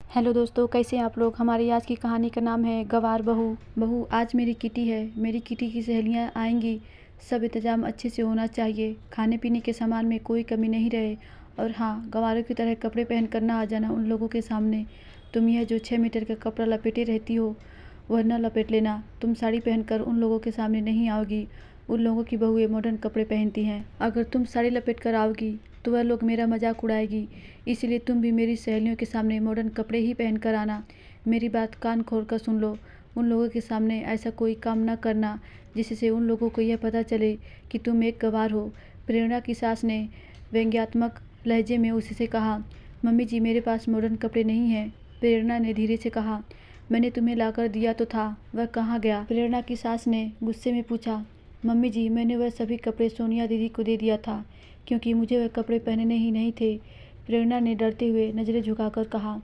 Hello दोस्तों, कैसे हैं आप लोग। हमारी आज की कहानी का नाम है गँवार बहू। आज मेरी किटी है। मेरी किटी की सहेलियां आएंगी। सब इंतजाम अच्छे से होना चाहिए। खाने पीने के सामान में कोई कमी नहीं रहे। और हाँ, गँवारों की तरह कपड़े पहन कर ना आ जाना उन लोगों के सामने। तुम यह जो 6 मीटर का कपड़ा लपेटे रहती हो वह न लपेट लेना। तुम साड़ी पहनकर उन लोगों के सामने नहीं आओगी। उन लोगों की बहुएं मॉडर्न कपड़े पहनती हैं। अगर तुम साड़ी लपेट कर आओगी तो वह लोग मेरा मजाक उड़ाएगी। इसलिए तुम भी मेरी सहेलियों के सामने मॉडर्न कपड़े ही पहन कर आना। मेरी बात कान खोल कर सुन लो। उन लोगों के सामने ऐसा कोई काम न करना जिससे उन लोगों को यह पता चले कि तुम एक गँवार हो। प्रेरणा की सास ने व्यंग्यात्मक लहजे में उससे कहा, मम्मी जी, मेरे पास मॉडर्न कपड़े नहीं हैं। प्रेरणा ने धीरे से कहा, मैंने तुम्हें लाकर दिया तो था, वह कहाँ गया। प्रेरणा की सास ने गुस्से में पूछा, मम्मी जी, मैंने वह सभी कपड़े सोनिया दीदी को दे दिया था क्योंकि मुझे वह कपड़े पहनने ही नहीं थे। प्रेरणा ने डरते हुए नज़रें झुकाकर कहा,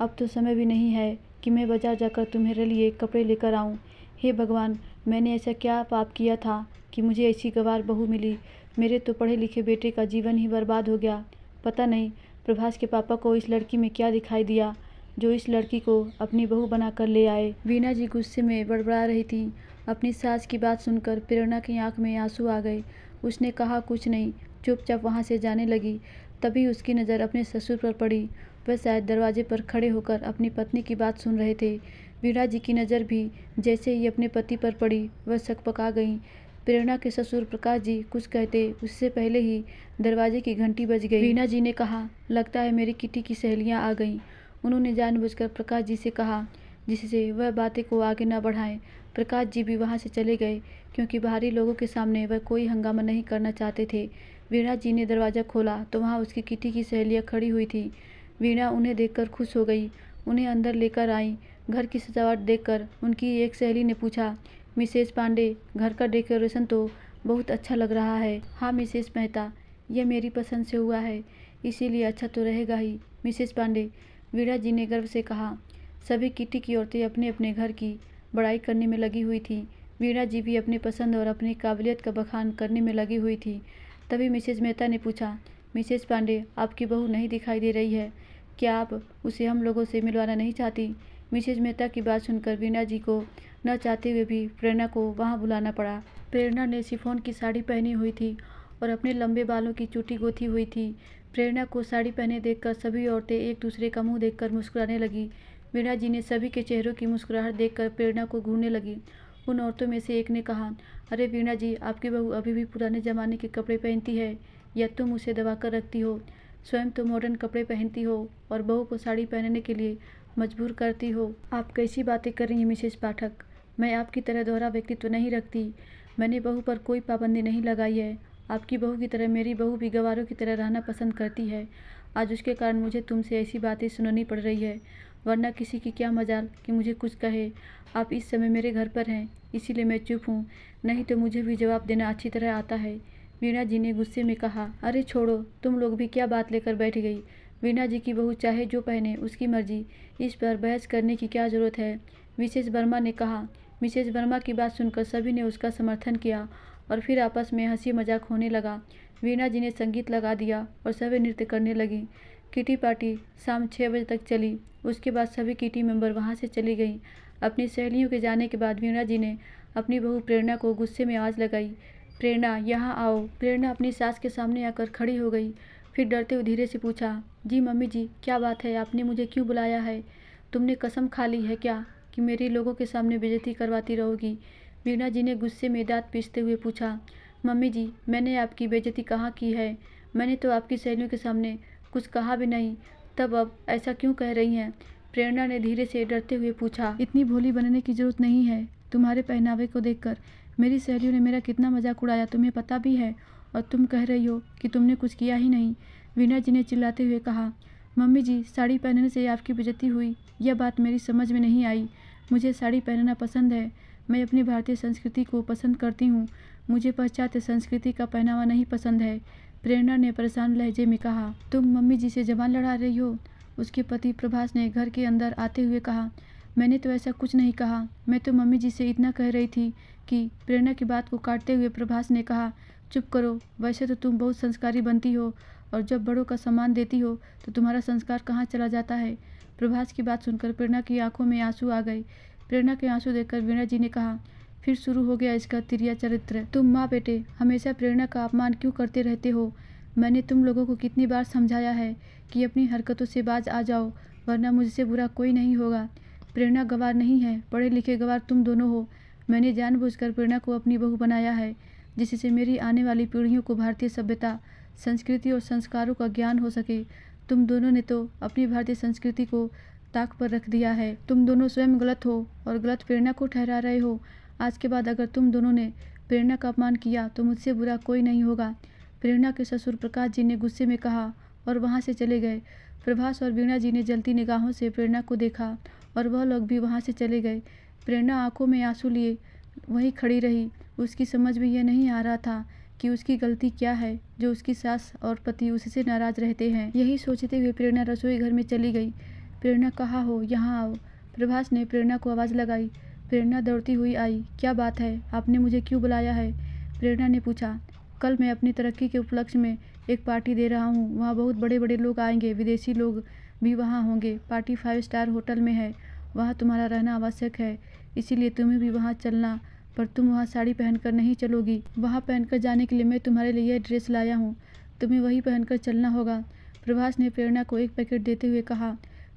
अब तो समय भी नहीं है कि मैं बाजार जाकर तुम्हारे लिए कपड़े लेकर आऊं। हे भगवान, मैंने ऐसा क्या पाप किया था कि मुझे ऐसी गँवार बहू मिली। मेरे तो पढ़े लिखे बेटे का जीवन ही बर्बाद हो गया। पता नहीं प्रभास के पापा को इस लड़की में क्या दिखाई दिया जो इस लड़की को अपनी बहू बनाकर ले आए। वीणा जी गुस्से में बड़बड़ा रही थी। अपनी सास की बात सुनकर प्रेरणा की आंख में आंसू आ गए। उसने कहा कुछ नहीं, चुपचाप वहां से जाने लगी। तभी उसकी नज़र अपने ससुर पर पड़ी। वह शायद दरवाजे पर खड़े होकर अपनी पत्नी की बात सुन रहे थे। वीणा जी की नज़र भी जैसे ही अपने पति पर पड़ी वह सकपका गईं। प्रेरणा के ससुर प्रकाश जी कुछ कहते उससे पहले ही दरवाजे की घंटी बज गई। वीणा जी ने कहा, लगता है मेरी किटी की सहेलियां आ गईं। उन्होंने जानबूझकर प्रकाश जी से कहा जिससे वह बातें को आगे न बढ़ाएं। प्रकाश जी भी वहां से चले गए क्योंकि बाहरी लोगों के सामने वह कोई हंगामा नहीं करना चाहते थे। वीणा जी ने दरवाज़ा खोला तो वहां उसकी किटी की सहेलियां खड़ी हुई थी। वीणा उन्हें देखकर खुश हो गई, उन्हें अंदर लेकर आई। घर की सजावट देखकर उनकी एक सहेली ने पूछा, मिसेस पांडे, घर का डेकोरेशन तो बहुत अच्छा लग रहा है। हाँ मिसेस मेहता, यह मेरी पसंद से हुआ है, इसीलिए अच्छा तो रहेगा ही मिसेस पांडे, वीणा जी ने गर्व से कहा। सभी किटी की औरतें अपने अपने घर की बड़ाई करने में लगी हुई थी। वीणा जी भी अपनी पसंद और अपनी काबिलियत का बखान करने में लगी हुई थी। तभी मिसेस मेहता ने पूछा, मिसेस पांडे, आपकी बहू नहीं दिखाई दे रही है, क्या आप उसे हम लोगों से मिलवाना नहीं चाहती। मिसेस मेहता की बात सुनकर वीणा जी को न चाहते हुए भी प्रेरणा को वहाँ बुलाना पड़ा। प्रेरणा ने शिफॉन की साड़ी पहनी हुई थी और अपने लंबे बालों की चूटी गोथी हुई थी। प्रेरणा को साड़ी पहने देखकर सभी औरतें एक दूसरे का मुंह देखकर मुस्कुराने लगी। वीणा जी ने सभी के चेहरों की मुस्कुराहट देखकर प्रेरणा को घूरने लगी। उन औरतों में से एक ने कहा, अरे वीणा जी, आपकी बहू अभी भी पुराने ज़माने के कपड़े पहनती है या तुम उसे दबा कर रखती हो। स्वयं तो मॉडर्न कपड़े पहनती हो और बहू को साड़ी पहनने के लिए मजबूर करती हो। आप कैसी बातें कर रही हैं मिसेस पाठक, मैं आपकी तरह दोहरा व्यक्तित्व नहीं रखती। मैंने बहू पर कोई पाबंदी नहीं लगाई है। आपकी बहू की तरह मेरी बहू भी गंवारों की तरह रहना पसंद करती है। आज उसके कारण मुझे तुमसे ऐसी बातें सुननी पड़ रही है, वरना किसी की क्या मजाल कि मुझे कुछ कहे। आप इस समय मेरे घर पर हैं, इसीलिए मैं चुप हूँ, नहीं तो मुझे भी जवाब देना अच्छी तरह आता है। वीणा जी ने गुस्से में कहा, अरे छोड़ो, तुम लोग भी क्या बात लेकर बैठ गई। वीणा जी की बहू चाहे जो पहने, उसकी मर्जी, इस पर बहस करने की क्या जरूरत है, मिसेस वर्मा ने कहा। मिसेस वर्मा की बात सुनकर सभी ने उसका समर्थन किया और फिर आपस में हंसी मजाक होने लगा। वीणा जी ने संगीत लगा दिया और सभी नृत्य करने लगी। किटी पार्टी शाम 6 बजे तक चली। उसके बाद सभी किटी मेंबर वहां से चली गईं। अपनी सहेलियों के जाने के बाद वीणा जी ने अपनी बहू प्रेरणा को गुस्से में आवाज़ लगाई, प्रेरणा यहाँ आओ। प्रेरणा अपनी सास के सामने आकर खड़ी हो गई। फिर डरते हुए धीरे से पूछा, जी मम्मी जी, क्या बात है, आपने मुझे क्यों बुलाया है। तुमने कसम खा ली है क्या कि मेरी लोगों के सामने बेइज्जती करवाती रहोगी। वीणा जी ने गुस्से में दांत पीसते हुए पूछा, मम्मी जी, मैंने आपकी बेइज्जती कहाँ की है। मैंने तो आपकी सहेलियों के सामने कुछ कहा भी नहीं, तब अब ऐसा क्यों कह रही हैं। प्रेरणा ने धीरे से डरते हुए पूछा, इतनी भोली बनने की जरूरत नहीं है। तुम्हारे पहनावे को देखकर मेरी सहेलियों ने मेरा कितना मजाक उड़ाया तुम्हें पता भी है, और तुम कह रही हो कि तुमने कुछ किया ही नहीं। वीणा जी ने चिल्लाते हुए कहा, मम्मी जी, साड़ी पहनने से आपकी बेइज्जती हुई, यह बात मेरी समझ में नहीं आई। मुझे साड़ी पहनना पसंद है, मैं अपनी भारतीय संस्कृति को पसंद करती हूँ। मुझे पाश्चात्य संस्कृति का पहनावा नहीं पसंद है। प्रेरणा ने परेशान लहजे में कहा, तुम मम्मी जी से जबान लड़ा रही हो। उसके पति प्रभास ने घर के अंदर आते हुए कहा, मैंने तो ऐसा कुछ नहीं कहा, मैं तो मम्मी जी से इतना कह रही थी कि। प्रेरणा की बात को काटते हुए प्रभास ने कहा, चुप करो, वैसे तो तुम बहुत संस्कारी बनती हो और जब बड़ों का सम्मान देती हो तो तुम्हारा संस्कार कहाँ चला जाता है। प्रभास की बात सुनकर प्रेरणा की आंखों में आंसू आ गए। प्रेरणा के आंसू देखकर वीणा जी ने कहा, फिर शुरू हो गया इसका तिरिया चरित्र। तुम माँ बेटे हमेशा प्रेरणा का अपमान क्यों करते रहते हो? मैंने तुम लोगों को कितनी बार समझाया है कि अपनी हरकतों से बाज आ जाओ, वरना मुझसे बुरा कोई नहीं होगा। प्रेरणा गंवार नहीं है, पढ़े लिखे गंवार तुम दोनों हो। मैंने जानबूझकर प्रेरणा को अपनी बहू बनाया है, जिससे मेरी आने वाली पीढ़ियों को भारतीय सभ्यता, संस्कृति और संस्कारों का ज्ञान हो सके। तुम दोनों ने तो अपनी भारतीय संस्कृति को ताक पर रख दिया है। तुम दोनों स्वयं गलत हो और गलत प्रेरणा को ठहरा रहे हो। आज के बाद अगर तुम दोनों ने प्रेरणा का अपमान किया तो मुझसे बुरा कोई नहीं होगा। प्रेरणा के ससुर प्रकाश जी ने गुस्से में कहा और वहाँ से चले गए। प्रभास और वीणा जी ने जलती निगाहों से प्रेरणा को देखा और वह लोग भी वहाँ से चले गए। प्रेरणा आंखों में आंसू लिए वहीं खड़ी रही। उसकी समझ में यह नहीं आ रहा था कि उसकी गलती क्या है जो उसकी सास और पति उससे नाराज रहते हैं। यही सोचते हुए प्रेरणा रसोई घर में चली गई। प्रेरणा कहाँ हो, यहाँ आओ। प्रभास ने प्रेरणा को आवाज़ लगाई। प्रेरणा दौड़ती हुई आई। क्या बात है, आपने मुझे क्यों बुलाया है? प्रेरणा ने पूछा। कल मैं अपनी तरक्की के उपलक्ष्य में एक पार्टी दे रहा हूँ। वहाँ बहुत बड़े बड़े लोग आएंगे, विदेशी लोग भी वहाँ होंगे। पार्टी 5 स्टार होटल में है, वहाँ तुम्हारा रहना आवश्यक है, इसीलिए तुम्हें भी वहाँ चलना। पर तुम वहाँ साड़ी पहनकर नहीं चलोगी। वहाँ पहनकर जाने के लिए मैं तुम्हारे लिए यह ड्रेस लाया हूँ, तुम्हें वही पहनकर चलना होगा। प्रभास ने प्रेरणा को एक पैकेट देते हुए कहा।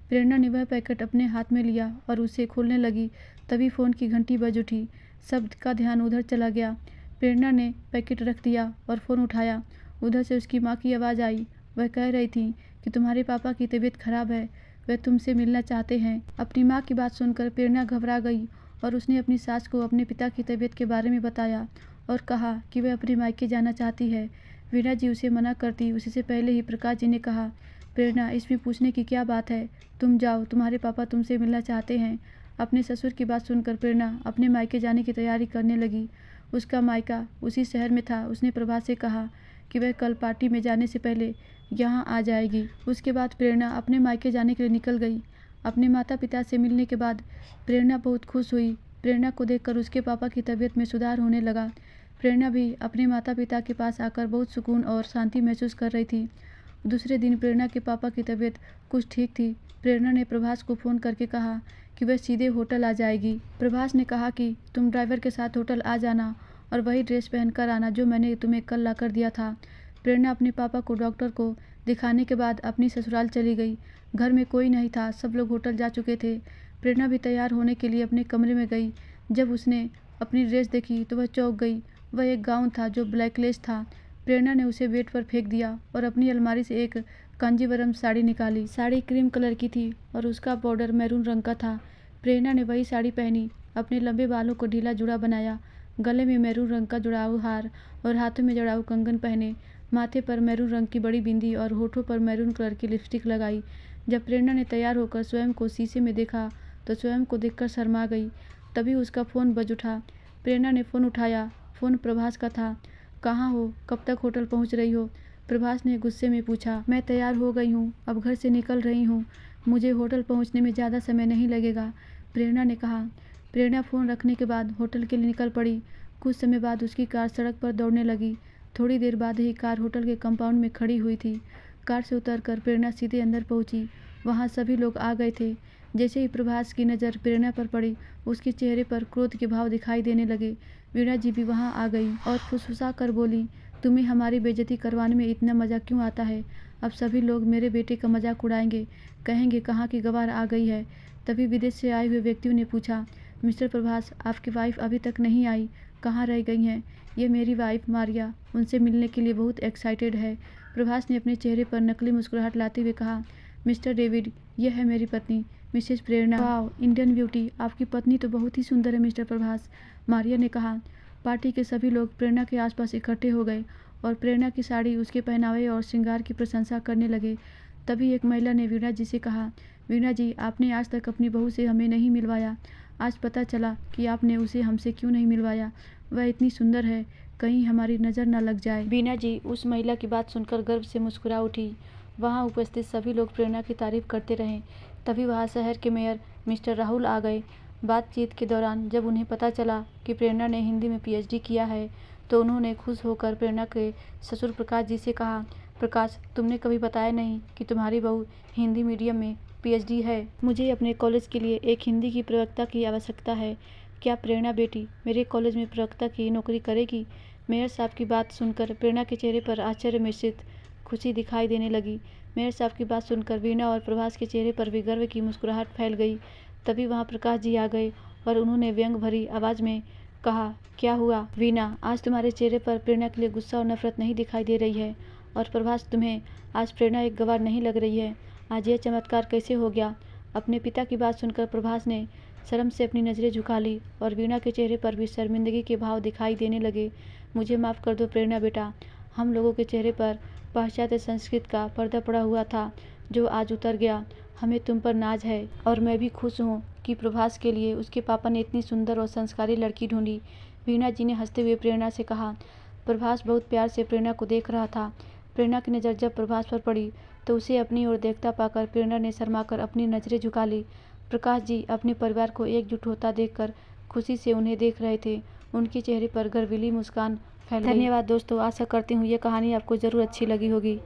प्रेरणा ने वह पैकेट अपने हाथ में लिया और उसे खोलने लगी। तभी फ़ोन की घंटी बज उठी। सबका ध्यान उधर चला गया। प्रेरणा ने पैकेट रख दिया और फ़ोन उठाया। उधर से उसकी माँ की आवाज़ आई। वह कह रही थी कि तुम्हारे पापा की तबीयत खराब है, वह तुमसे मिलना चाहते हैं। अपनी माँ की बात सुनकर प्रेरणा घबरा गई और उसने अपनी सास को अपने पिता की तबीयत के बारे में बताया और कहा कि वह अपने मायके जाना चाहती है। वीणा जी उसे मना करती उससे पहले ही प्रकाश जी ने कहा, प्रेरणा इसमें पूछने की क्या बात है, तुम जाओ, तुम्हारे पापा तुमसे मिलना चाहते हैं। अपने ससुर की बात सुनकर प्रेरणा अपने मायके जाने की तैयारी करने लगी। उसका मायका उसी शहर में था। उसने प्रभास से कहा कि वह कल पार्टी में जाने से पहले यहाँ आ जाएगी। उसके बाद प्रेरणा अपने मायके जाने के लिए निकल गई। अपने माता पिता से मिलने के बाद प्रेरणा बहुत खुश हुई। प्रेरणा को देखकर उसके पापा की तबीयत में सुधार होने लगा। प्रेरणा भी अपने माता पिता के पास आकर बहुत सुकून और शांति महसूस कर रही थी। दूसरे दिन प्रेरणा के पापा की तबीयत कुछ ठीक थी। प्रेरणा ने प्रभास को फ़ोन करके कहा कि वह सीधे होटल आ जाएगी। प्रभास ने कहा कि तुम ड्राइवर के साथ होटल आ जाना और वही ड्रेस पहनकर आना जो मैंने तुम्हें कल ला कर दिया था। प्रेरणा अपने पापा को डॉक्टर को दिखाने के बाद अपनी ससुराल चली गई। घर में कोई नहीं था, सब लोग होटल जा चुके थे। प्रेरणा भी तैयार होने के लिए अपने कमरे में गई। जब उसने अपनी ड्रेस देखी तो वह चौंक गई। वह एक गाउन था जो ब्लैकलेस था। प्रेरणा ने उसे बेड पर फेंक दिया और अपनी अलमारी से एक कांजीवरम साड़ी निकाली। साड़ी क्रीम कलर की थी और उसका बॉर्डर मैरून रंग का था। प्रेरणा ने वही साड़ी पहनी, अपने लंबे बालों को ढीला जुड़ा बनाया, गले में मैरून रंग का जुड़ाऊ हार और हाथों में जुड़ाऊ कंगन पहने, माथे पर मैरून रंग की बड़ी बिंदी और होठों पर मैरून कलर की लिपस्टिक लगाई। जब प्रेरणा ने तैयार होकर स्वयं को शीशे में देखा तो स्वयं को देखकर शर्मा गई। तभी उसका फ़ोन बज उठा। प्रेरणा ने फ़ोन उठाया। फ़ोन प्रभास का था। कहाँ हो, कब तक होटल पहुँच रही हो? प्रभास ने गुस्से में पूछा। मैं तैयार हो गई हूँ, अब घर से निकल रही हूँ, मुझे होटल पहुँचने में ज़्यादा समय नहीं लगेगा, प्रेरणा ने कहा। प्रेरणा फ़ोन रखने के बाद होटल के लिए निकल पड़ी। कुछ समय बाद उसकी कार सड़क पर दौड़ने लगी। थोड़ी देर बाद ही कार होटल के कंपाउंड में खड़ी हुई थी। कार से उतरकर प्रेरणा सीधे अंदर पहुंची। वहां सभी लोग आ गए थे। जैसे ही प्रभास की नज़र प्रेरणा पर पड़ी, उसके चेहरे पर क्रोध के भाव दिखाई देने लगे। वीणा जी भी वहां आ गई और फुसफुसा कर बोली, तुम्हें हमारी बेइज्जती करवाने में इतना मज़ा क्यों आता है? अब सभी लोग मेरे बेटे का मजाक उड़ाएंगे, कहेंगे कहाँ की गवार आ गई है। तभी विदेश से आए हुए व्यक्तियों ने पूछा, मिस्टर प्रभास, आपकी वाइफ अभी तक नहीं आई, कहाँ रह गई हैं? ये मेरी वाइफ मारिया उनसे मिलने के लिए बहुत एक्साइटेड है। प्रभास ने अपने चेहरे पर नकली मुस्कुराहट लाते हुए कहा, मिस्टर डेविड, यह है मेरी पत्नी मिसेस प्रेरणा। वाओ, इंडियन ब्यूटी, आपकी पत्नी तो बहुत ही सुंदर है मिस्टर प्रभास, मारिया ने कहा। पार्टी के सभी लोग प्रेरणा के आसपास इकट्ठे हो गए और प्रेरणा की साड़ी, उसके पहनावे और श्रृंगार की प्रशंसा करने लगे। तभी एक महिला ने वीणा जी से कहा, वीणा जी, आपने आज तक अपनी बहू से हमें नहीं मिलवाया। आज पता चला कि आपने उसे हमसे क्यों नहीं मिलवाया। वह इतनी सुंदर है, कहीं हमारी नज़र न लग जाए। वीणा जी उस महिला की बात सुनकर गर्व से मुस्कुरा उठी। वहां उपस्थित सभी लोग प्रेरणा की तारीफ करते रहे। तभी वहां शहर के मेयर मिस्टर राहुल आ गए। बातचीत के दौरान जब उन्हें पता चला कि प्रेरणा ने हिंदी में PhD किया है तो उन्होंने खुश होकर प्रेरणा के ससुर प्रकाश जी से कहा, प्रकाश, तुमने कभी बताया नहीं कि तुम्हारी बहू हिंदी मीडियम में PhD है। मुझे अपने कॉलेज के लिए एक हिंदी की प्रवक्ता की आवश्यकता है। क्या प्रेरणा बेटी मेरे कॉलेज में प्रवक्ता की नौकरी करेगी? मेयर साहब की बात सुनकर प्रेरणा के चेहरे पर आश्चर्य मिश्रित खुशी दिखाई देने लगी। मेयर साहब की बात सुनकर वीणा और प्रभास के चेहरे पर भी गर्व की मुस्कुराहट फैल गई। तभी वहाँ प्रकाश जी आ गए और उन्होंने व्यंग भरी आवाज़ में कहा, क्या हुआ वीणा, आज तुम्हारे चेहरे पर प्रेरणा के लिए गुस्सा और नफरत नहीं दिखाई दे रही है? और प्रभास, तुम्हें आज प्रेरणा एक गंवार नहीं लग रही है? आज यह चमत्कार कैसे हो गया? अपने पिता की बात सुनकर प्रभास ने शर्म से अपनी नज़रें झुका ली और वीणा के चेहरे पर भी शर्मिंदगी के भाव दिखाई देने लगे। मुझे माफ़ कर दो प्रेरणा बेटा, हम लोगों के चेहरे पर पाश्चात्य संस्कृत का पर्दा पड़ा हुआ था जो आज उतर गया। हमें तुम पर नाज है और मैं भी खुश हूँ कि प्रभास के लिए उसके पापा ने इतनी सुंदर और संस्कारी लड़की ढूंढी। वीणा जी ने हंसते हुए प्रेरणा से कहा। प्रभास बहुत प्यार से प्रेरणा को देख रहा था। प्रेरणा की नज़र जब प्रभास पर पड़ी तो उसे अपनी ओर देखता पाकर प्रेरणा ने शर्माकर अपनी नज़रें झुका ली। प्रकाश जी अपने परिवार को एकजुट होता देखकर खुशी से उन्हें देख रहे थे। उनके चेहरे पर गर्वीली मुस्कान फैल गई। धन्यवाद दोस्तों, आशा करती हूँ ये कहानी आपको ज़रूर अच्छी लगी होगी।